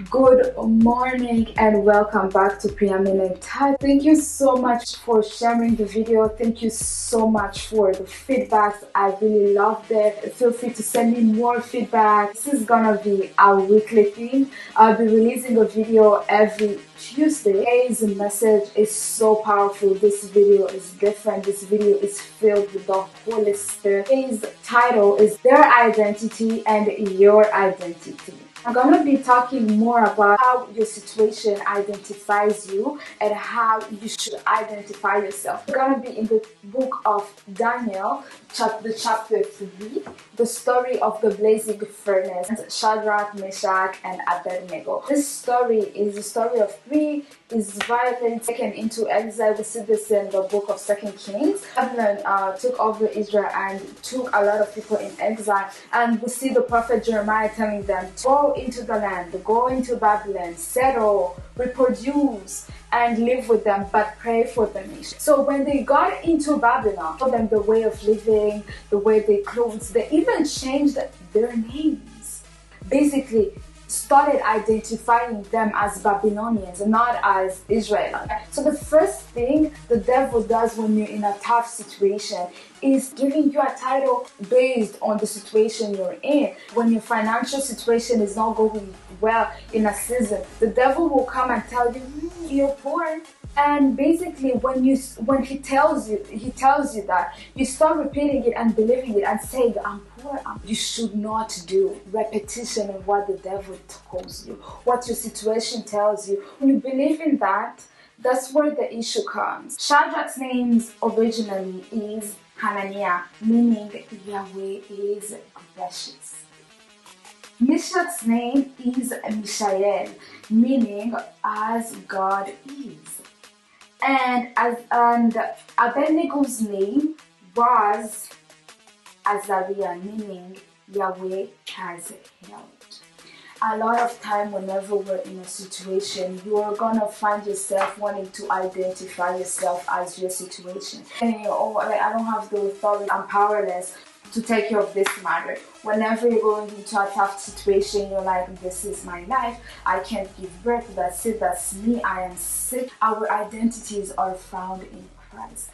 Good morning and welcome back to Preeminent Touch. Thank you so much for sharing the video. Thank you so much for the feedbacks. I really loved it. Feel free to send me more feedback. This is gonna be a weekly thing. I'll be releasing a video every Tuesday. Today's message is so powerful. This video is different. This video is filled with the Holy Spirit. Today's title is Their Identity and Your Identity. I'm going to be talking more about how your situation identifies you and how you should identify yourself. We're going to be in the book of Daniel, chapter 3, the story of the blazing furnace, Shadrach, Meshach, and Abednego. This story is the story of three Israelites taken into exile. We see this in the book of 2 Kings. Babylon took over Israel and took a lot of people in exile. And we see the prophet Jeremiah telling them, go into the land, go into Babylon, settle, reproduce, and live with them, but pray for the nation. So when they got into Babylon, told them the way of living, the way they clothed, they even changed their names. Basically, started identifying them as Babylonians and not as Israelites. So the first thing the devil does when you're in a tough situation is giving you a title based on the situation you're in. When your financial situation is not going well in a season, the devil will come and tell you, you're poor. And basically when he tells you that, you start repeating it and believing it and saying, I'm poor. You should not do repetition of what the devil tells you, what your situation tells you. When you believe in that, that's where the issue comes. Shadrach's name originally is Hananiah, meaning Yahweh is gracious. Meshach's name is Mishael, meaning as God is. And Abednego's name was Azariah, meaning Yahweh has helped. A lot of time whenever we're in a situation, you're gonna find yourself wanting to identify yourself as your situation. And I don't have the authority, I'm powerless to take care of this matter. Whenever you're going into a tough situation, you're like, this is my life, I can't give birth, that's it, that's me, I am sick. Our identities are found in Christ.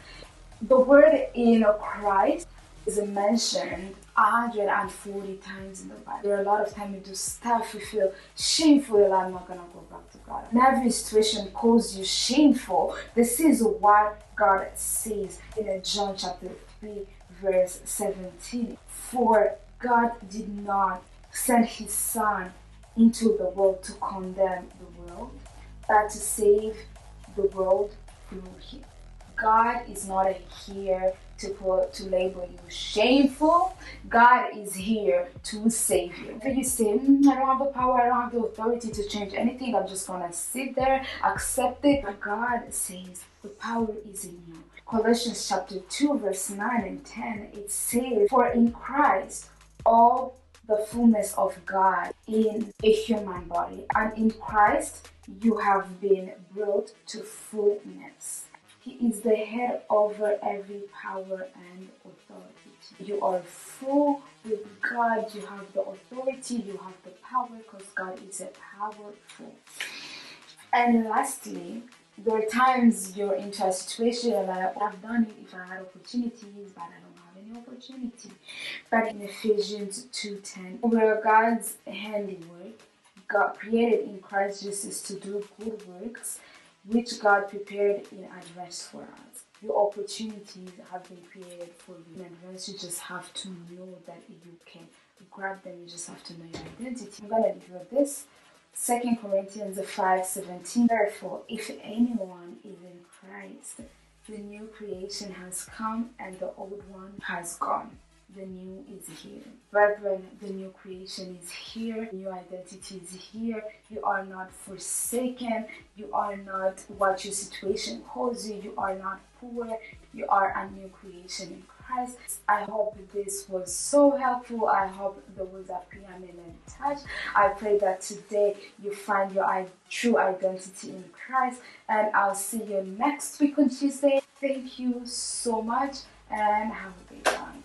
The word in Christ is mentioned 140 times in the Bible. There are a lot of times you do stuff, you feel shameful, you're like, I'm not gonna go back to God. When every situation calls you shameful, this is what God says in John chapter 3, verse 17. For God did not send his Son into the world to condemn the world, but to save the world through him. God is not here to label you shameful. God is here to save you. If you say, I don't have the power, I don't have the authority to change anything, I'm just gonna sit there, accept it. But God says the power is in you. Colossians chapter 2, verse 9 and 10, it says, for in Christ all the fullness of God in a human body, and in Christ you have been brought to fullness. He is the head over every power and authority. You are full with God. You have the authority. You have the power because God is a powerful. And lastly, there are times you're into a situation like, I've done it if I had opportunities, but I don't have any opportunity. But in Ephesians 2:10, where God's handiwork, God created in Christ Jesus to do good works, which God prepared in advance for us. Your opportunities have been created for you in advance. You just have to know that you can grab them. You just have to know your identity. I'm gonna leave you with this. 2 Corinthians 5:17. Therefore, if anyone is in Christ, the new creation has come and the old one has gone. The new is here. Brethren, the new creation is here. New identity is here. You are not forsaken. You are not what your situation calls you. You are not poor. You are a new creation in Christ. I hope this was so helpful. I hope there was a preeminent touch. I pray that today you find your true identity in Christ. And I'll see you next week on Tuesday. Thank you so much and have a great one.